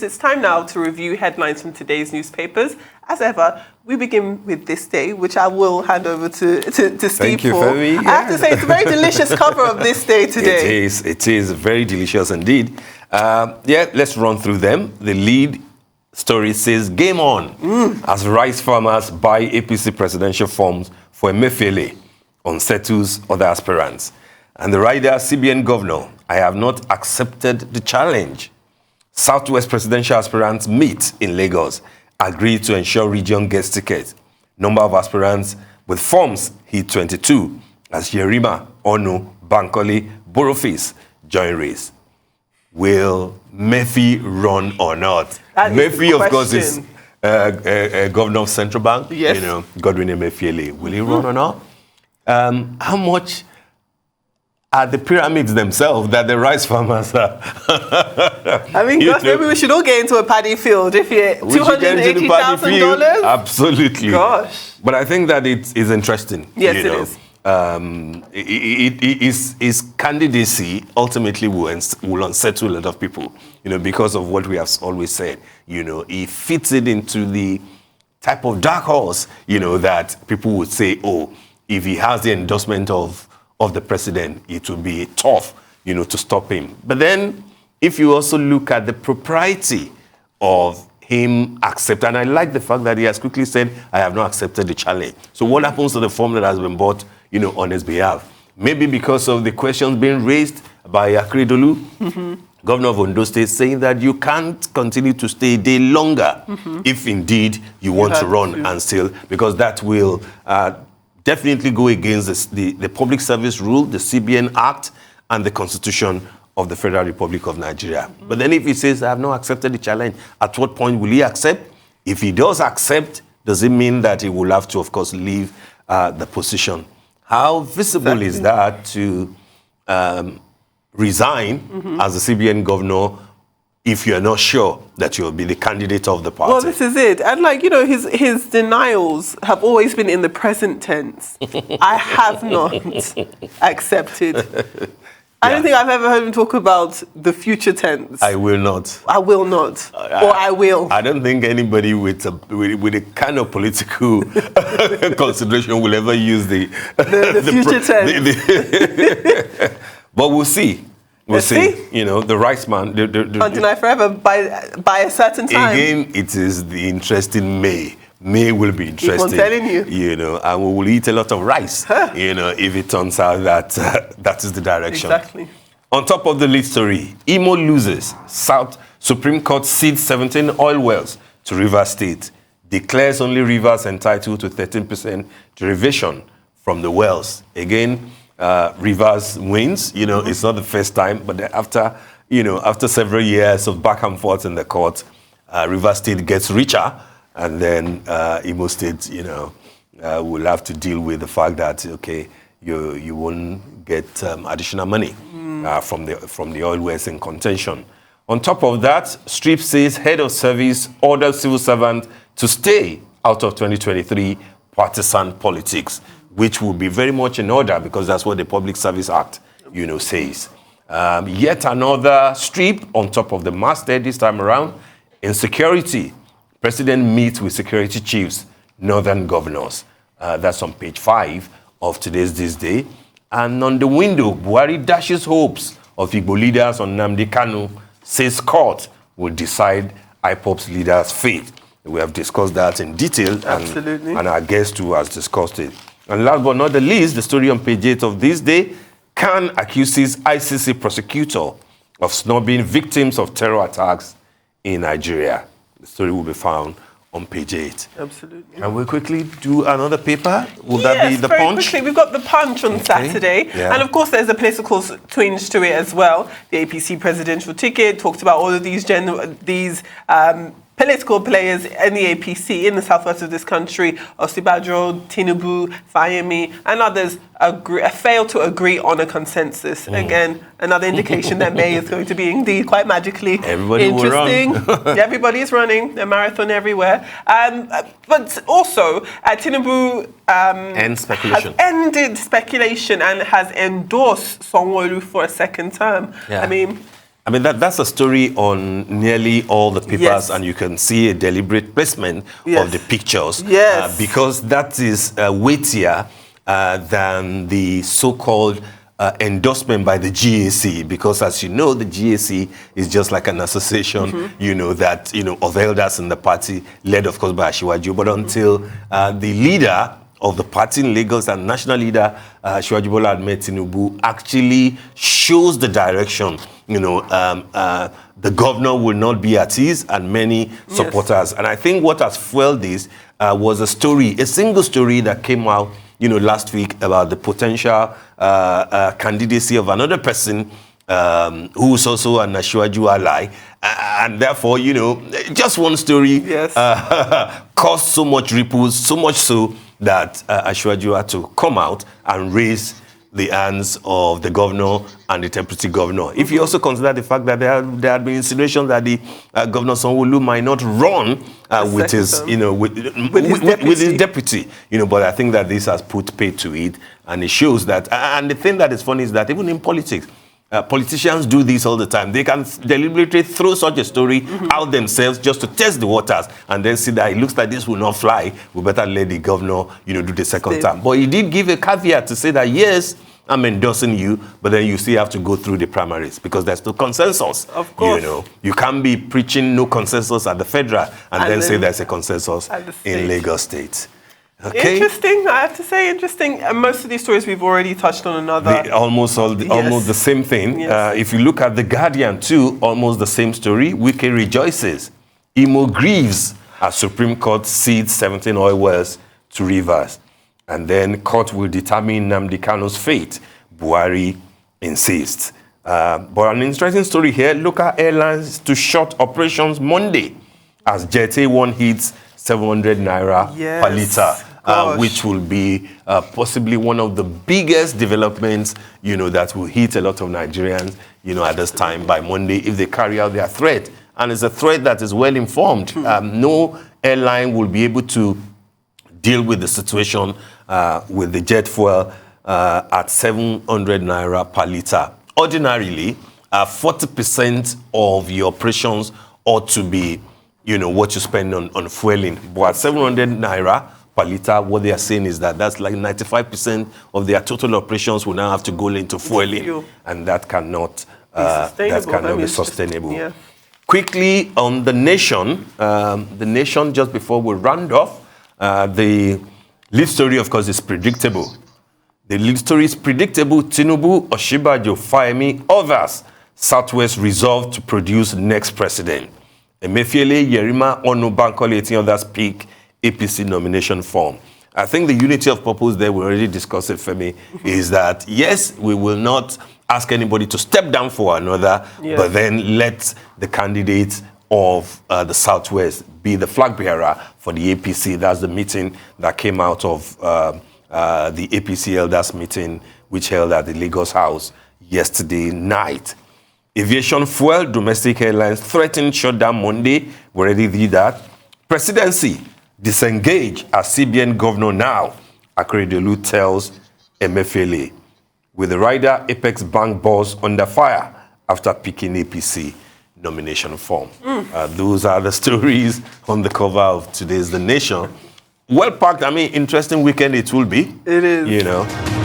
It's time now to review headlines from today's newspapers. As ever, we begin with This Day, which I will hand over to Steve Thank you, for. Femi. I have to say, it's a very delicious cover of This Day today. It is very delicious indeed. Let's run through them. The lead story says, game on, as rice farmers buy APC presidential forms for Emefiele, unsettles other aspirants. And the rider, CBN governor, I have not accepted the challenge. Southwest presidential aspirants meet in Lagos, agree to ensure region gets tickets. Number of aspirants with forms hit 22 as Yerima, Onu, Bankole, Boroface join race. Will Mefi run or not? Mefi, of course, is governor of Central Bank. Yes. You know, Godwin Emefiele. Will he run or not? How much are the pyramids themselves that the rice farmers are? I mean, gosh, maybe we should all get into a paddy field if you're $280,000. Absolutely. Gosh. But I think that it is interesting. Yes, it is. His candidacy ultimately will unsettle a lot of people, because of what we have always said. He fits it into the type of dark horse, that people would say, oh, if he has the endorsement of the president, it will be tough, to stop him. But then, if you also look at the propriety of him accept, and I like the fact that he has quickly said, I have not accepted the challenge. So what happens to the form that has been bought, on his behalf? Maybe because of the questions being raised by Akridolu, governor of Ondo State, saying that you can't continue to stay a day longer if indeed you want to run and still, because that will definitely go against the Public Service Rule, the CBN Act, and the Constitution of the Federal Republic of Nigeria. But then if he says, I have not accepted the challenge, at what point will he accept? If he does accept, does it mean that he will have to, of course, leave the position? How visible is that to resign as the CBN governor if you're not sure that you'll be the candidate of the party? Well, this is it. And his denials have always been in the present tense. I have not accepted. I don't think I've ever heard him talk about the future tense. I will not. I will not. Or I will. I don't think anybody with a kind of political consideration will ever use the future tense. But we'll see. We'll see. The rice man. Can't deny forever by a certain time. Again, it is the interesting May. May will be interesting. I'm telling you. And we will eat a lot of rice, if it turns out that that is the direction. Exactly. On top of the lead story, Imo loses. South Supreme Court cedes 17 oil wells to Rivers State. Declares only Rivers entitled to 13% derivation from the wells. Again, Rivers wins. It's not the first time, but after several years of back and forth in the court, Rivers State gets richer. And then Imo State, will have to deal with the fact that, okay, you won't get additional money from the oil wells in contention. On top of that, Strip says head of service orders civil servant to stay out of 2023 partisan politics, which will be very much in order because that's what the Public Service Act, says. Yet another strip on top of the masthead this time around. Insecurity. President meets with security chiefs, northern governors. That's on page 5 of today's This Day. And on the window, Buhari dashes hopes of Igbo leaders on Nnamdi Kanu, says court will decide IPOB's leader's fate. We have discussed that in detail, and our guest too has discussed it. And last but not the least, the story on page 8 of This Day, Khan accuses ICC prosecutor of snubbing victims of terror attacks in Nigeria. The story will be found on page 8. Absolutely. And we'll quickly do another paper. Will that be the very Punch? Quickly. We've got the Punch on Saturday. Yeah. And of course, there's a political twinge to it as well. The APC presidential ticket talked about all of these political players in the APC in the southwest of this country, Osibajo, Tinubu, Fayemi, and others failed to agree on a consensus. Again, another indication that May is going to be indeed quite magically interesting. Everybody is running a marathon everywhere. But also, Tinubu has ended speculation and has endorsed Sanwo-Olu for a second term. Yeah. I mean, I mean, that's a story on nearly all the papers, Yes. and you can see a deliberate placement Yes. of the pictures. Yes. Because that is weightier than the so-called endorsement by the GAC, because as you know, the GAC is just like an association, that, of elders in the party, led of course by Asiwaju. But until the leader of the party in Lagos and national leader, Asiwaju Bola Ahmed Tinubu, actually shows the direction, the governor will not be at ease, and many supporters. And I think what has fueled this was a single story that came out last week about the potential candidacy of another person who is also an Asiwaju ally. And therefore, just one story caused so much ripples, so much so that Asiwaju had to come out and raise the hands of the governor and the deputy governor. If you also consider the fact that there had been insinuations that the Governor Sanwo-Olu might not run with his, with his deputy, but I think that this has put pay to it, and it shows that. And the thing that is funny is that even in politics, politicians do this all the time. They can deliberately throw such a story out themselves just to test the waters, and then see that it looks like this will not fly. We better let the governor, do the second time. But he did give a caveat to say that, yes, I'm endorsing you, but then you still have to go through the primaries because there's no consensus. Of course. You can't be preaching no consensus at the federal and then say there's a consensus in Lagos State. Okay. Interesting, I have to say, interesting. And most of these stories we've already touched on another. Almost the same thing. Yes. If you look at The Guardian too, almost the same story. Wike rejoices. Imo grieves as Supreme Court cedes 17 oil wells to Rivers. And then court will determine Nnamdi Kanu's fate. Buhari insists. But an interesting story here. Local airlines to shut operations Monday as Jet A1 hits 700 naira per litre, which will be possibly one of the biggest developments, that will hit a lot of Nigerians, at this time by Monday if they carry out their threat. And it's a threat that is well informed. No airline will be able to deal with the situation with the jet fuel at 700 naira per litre. Ordinarily, 40% of your operations ought to be what you spend on fueling. But at 700 naira per litre, what they are saying is that that's like 95% of their total operations will now have to go into fueling. And that cannot be sustainable. Yeah. Quickly, on The Nation, just before we round off, the lead story, of course, is predictable. The lead story is predictable. Tinubu, Osinbajo, Fayemi, others, Southwest resolved to produce next president. Emefiele, Yerima, Onu, Bankole, 18 others pick APC nomination form. I think the unity of purpose there, we already discussed it, Femi, is that, yes, we will not ask anybody to step down for another, but then let the candidates of the Southwest be the flag bearer for the APC. That's the meeting that came out of the APC elders meeting, which held at the Lagos House yesterday night. Aviation fuel, domestic airlines threatened shutdown Monday. We already did that. Presidency, disengage as CBN governor now, Akeredolu tells Emefiele. With the rider Apex Bank boss under fire after picking APC nomination form. Those are the stories on the cover of today's The Nation. Well packed, interesting weekend it will be. It is.